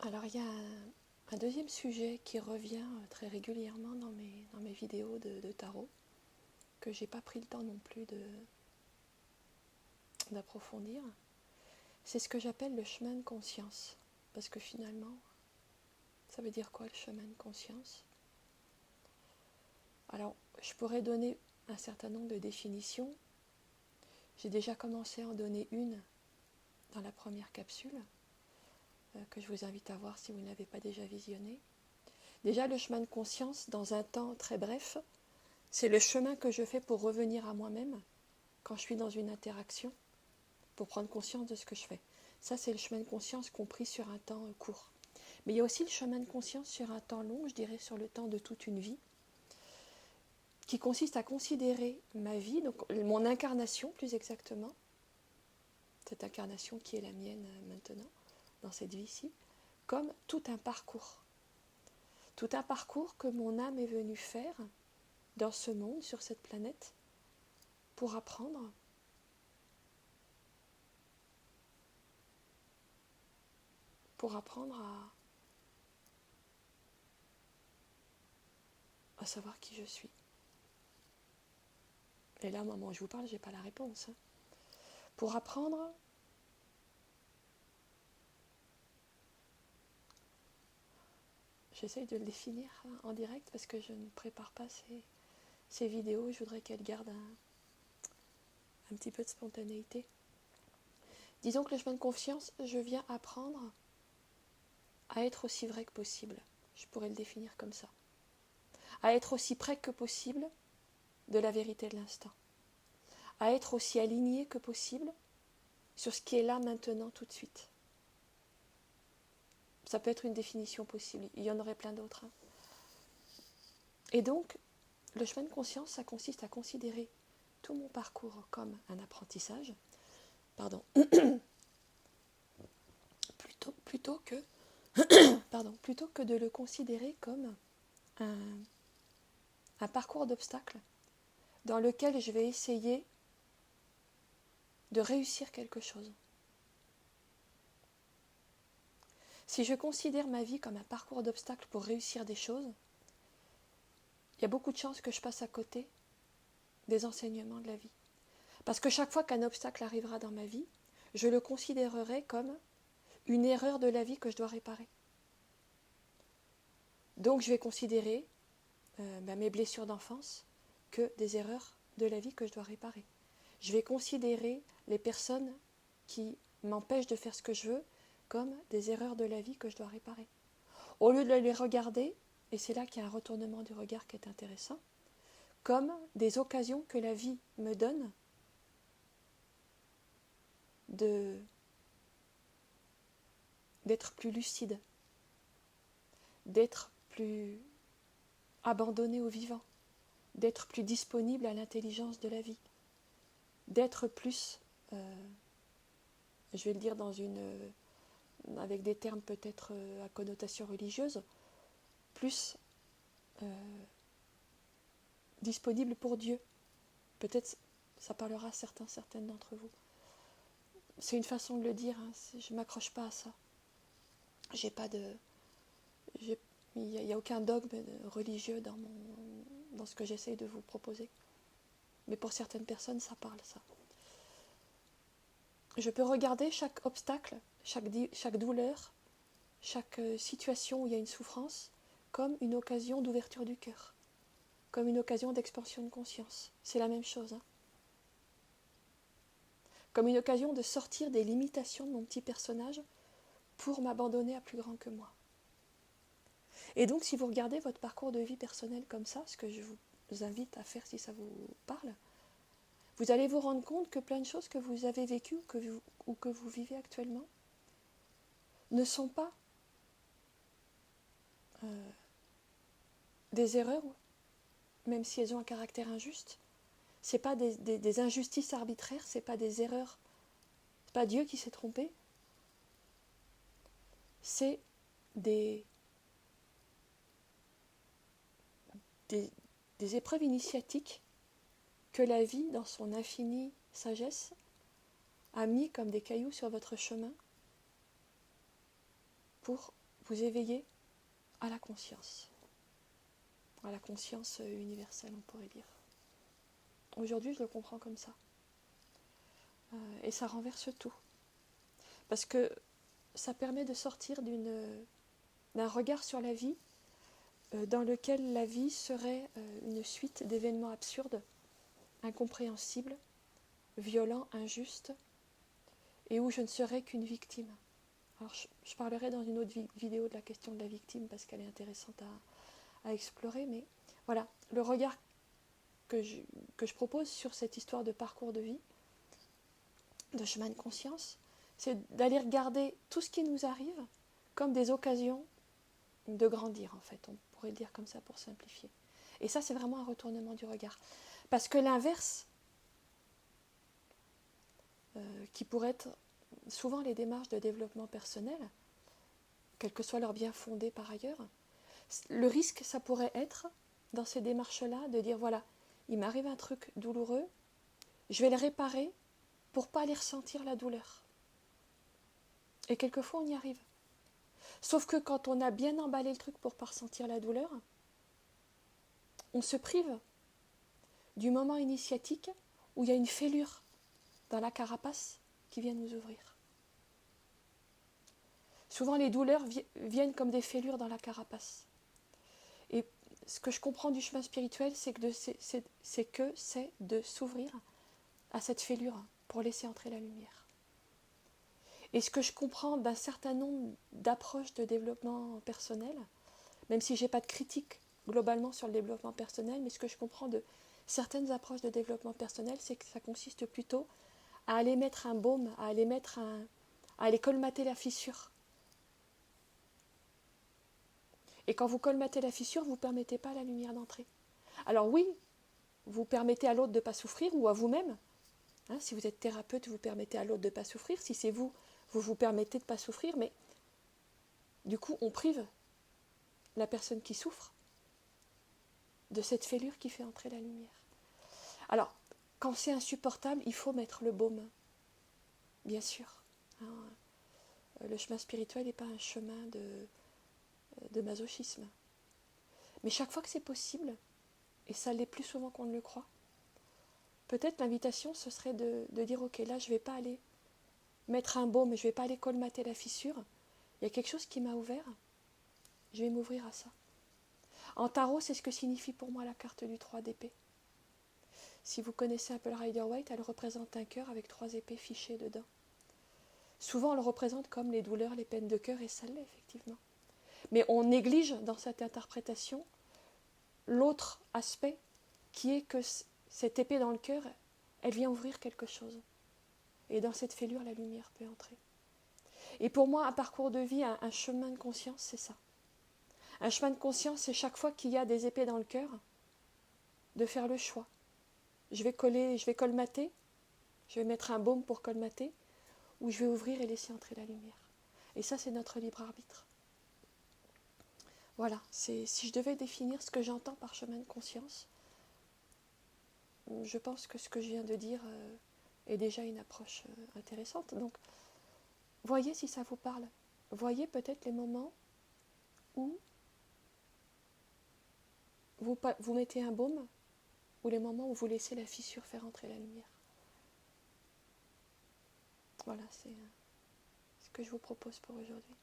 Alors il y a un deuxième sujet qui revient très régulièrement dans mes vidéos de tarot, que j'ai pas pris le temps non plus d'approfondir. C'est ce que j'appelle le chemin de conscience. Parce que finalement, ça veut dire quoi le chemin de conscience? Alors, je pourrais donner un certain nombre de définitions. J'ai déjà commencé à en donner une dans la première capsule, que je vous invite à voir si vous ne l'avez pas déjà visionné. Déjà, le chemin de conscience, dans un temps très bref, c'est le chemin que je fais pour revenir à moi-même quand je suis dans une interaction, pour prendre conscience de ce que je fais. Ça, c'est le chemin de conscience compris sur un temps court. Mais il y a aussi le chemin de conscience sur un temps long, je dirais sur le temps de toute une vie, qui consiste à considérer ma vie, donc mon incarnation plus exactement, cette incarnation qui est la mienne maintenant, dans cette vie-ci, comme tout un parcours. Tout un parcours que mon âme est venue faire dans ce monde, sur cette planète, pour apprendre à savoir qui je suis. Et là, au moment où je vous parle, je n'ai pas la réponse. Pour apprendre j'essaye de le définir en direct parce que je ne prépare pas ces vidéos. Je voudrais qu'elles gardent un petit peu de spontanéité. Disons que le chemin de confiance, je viens apprendre à être aussi vrai que possible. Je pourrais le définir comme ça. À être aussi près que possible de la vérité de l'instant. À être aussi aligné que possible sur ce qui est là maintenant tout de suite. Ça peut être une définition possible. Il y en aurait plein d'autres. Et donc, le chemin de conscience, ça consiste à considérer tout mon parcours comme un apprentissage. Plutôt que de le considérer comme un parcours d'obstacles dans lequel je vais essayer de réussir quelque chose. Si je considère ma vie comme un parcours d'obstacles pour réussir des choses, il y a beaucoup de chances que je passe à côté des enseignements de la vie. Parce que chaque fois qu'un obstacle arrivera dans ma vie, je le considérerai comme une erreur de la vie que je dois réparer. Donc je vais considérer mes blessures d'enfance que des erreurs de la vie que je dois réparer. Je vais considérer les personnes qui m'empêchent de faire ce que je veux comme des erreurs de la vie que je dois réparer. Au lieu de les regarder, et c'est là qu'il y a un retournement du regard qui est intéressant, comme des occasions que la vie me donne d'être plus lucide, d'être plus abandonné au vivant, d'être plus disponible à l'intelligence de la vie, d'être plus, je vais le dire avec des termes peut-être à connotation religieuse, plus disponible pour Dieu. Peut-être ça parlera à certaines d'entre vous. C'est une façon de le dire, je ne m'accroche pas à ça. Il n'y a aucun dogme religieux dans ce que j'essaye de vous proposer. Mais pour certaines personnes, ça parle, ça. Je peux regarder chaque obstacle, chaque douleur, chaque situation où il y a une souffrance, comme une occasion d'ouverture du cœur, comme une occasion d'expansion de conscience. C'est la même chose. Comme une occasion de sortir des limitations de mon petit personnage pour m'abandonner à plus grand que moi. Et donc, si vous regardez votre parcours de vie personnel comme ça, ce que je vous invite à faire si ça vous parle, vous allez vous rendre compte que plein de choses que vous avez vécues ou que vous vivez actuellement ne sont pas des erreurs, même si elles ont un caractère injuste. Ce n'est pas des injustices arbitraires, ce n'est pas des erreurs, ce n'est pas Dieu qui s'est trompé. C'est des épreuves initiatiques que la vie, dans son infinie sagesse, a mis comme des cailloux sur votre chemin pour vous éveillez à la conscience universelle, on pourrait dire. Aujourd'hui, je le comprends comme ça. Et ça renverse tout. Parce que ça permet de sortir d'un regard sur la vie dans lequel la vie serait une suite d'événements absurdes, incompréhensibles, violents, injustes, et où je ne serais qu'une victime. Alors je parlerai dans une autre vidéo de la question de la victime parce qu'elle est intéressante à explorer, mais voilà, le regard que je propose sur cette histoire de parcours de vie, de chemin de conscience, c'est d'aller regarder tout ce qui nous arrive comme des occasions de grandir, en fait. On pourrait le dire comme ça pour simplifier. Et ça, c'est vraiment un retournement du regard. Parce que l'inverse, qui pourrait être souvent les démarches de développement personnel, quel que soit leur bien fondé par ailleurs, le risque, ça pourrait être, dans ces démarches-là, de dire, voilà, il m'arrive un truc douloureux, je vais le réparer pour ne pas aller ressentir la douleur. Et quelquefois, on y arrive. Sauf que quand on a bien emballé le truc pour ne pas ressentir la douleur, on se prive du moment initiatique où il y a une fêlure dans la carapace qui vient nous ouvrir. Souvent, les douleurs viennent comme des fêlures dans la carapace. Et ce que je comprends du chemin spirituel, c'est de s'ouvrir à cette fêlure pour laisser entrer la lumière. Et ce que je comprends d'un certain nombre d'approches de développement personnel, même si je n'ai pas de critique globalement sur le développement personnel, mais ce que je comprends de certaines approches de développement personnel, c'est que ça consiste plutôt à aller mettre un baume, à aller colmater la fissure. Et quand vous colmatez la fissure, vous ne permettez pas à la lumière d'entrer. Alors oui, vous permettez à l'autre de ne pas souffrir, ou à vous-même. Si vous êtes thérapeute, vous permettez à l'autre de ne pas souffrir. Si c'est vous, vous vous permettez de ne pas souffrir. Mais du coup, on prive la personne qui souffre de cette fêlure qui fait entrer la lumière. Alors, quand c'est insupportable, il faut mettre le baume. Bien sûr. Le chemin spirituel n'est pas un chemin de masochisme. Mais chaque fois que c'est possible, et ça l'est plus souvent qu'on ne le croit, peut-être l'invitation, ce serait de dire, ok, là, je ne vais pas aller mettre un baume, je ne vais pas aller colmater la fissure. Il y a quelque chose qui m'a ouvert, je vais m'ouvrir à ça. En tarot, c'est ce que signifie pour moi la carte du 3 d'épée. Si vous connaissez un peu le Rider-Waite, elle représente un cœur avec 3 épées fichées dedans. Souvent, on le représente comme les douleurs, les peines de cœur, et ça l'est, effectivement. Mais on néglige dans cette interprétation l'autre aspect qui est que cette épée dans le cœur, elle vient ouvrir quelque chose. Et dans cette fêlure, la lumière peut entrer. Et pour moi, un parcours de vie, un chemin de conscience, c'est ça. Un chemin de conscience, c'est chaque fois qu'il y a des épées dans le cœur, de faire le choix. Je vais colmater, je vais mettre un baume pour colmater, ou je vais ouvrir et laisser entrer la lumière. Et ça, c'est notre libre arbitre. Voilà, si je devais définir ce que j'entends par chemin de conscience, je pense que ce que je viens de dire est déjà une approche intéressante. Donc, voyez si ça vous parle. Voyez peut-être les moments où vous mettez un baume, ou les moments où vous laissez la fissure faire entrer la lumière. Voilà, c'est ce que je vous propose pour aujourd'hui.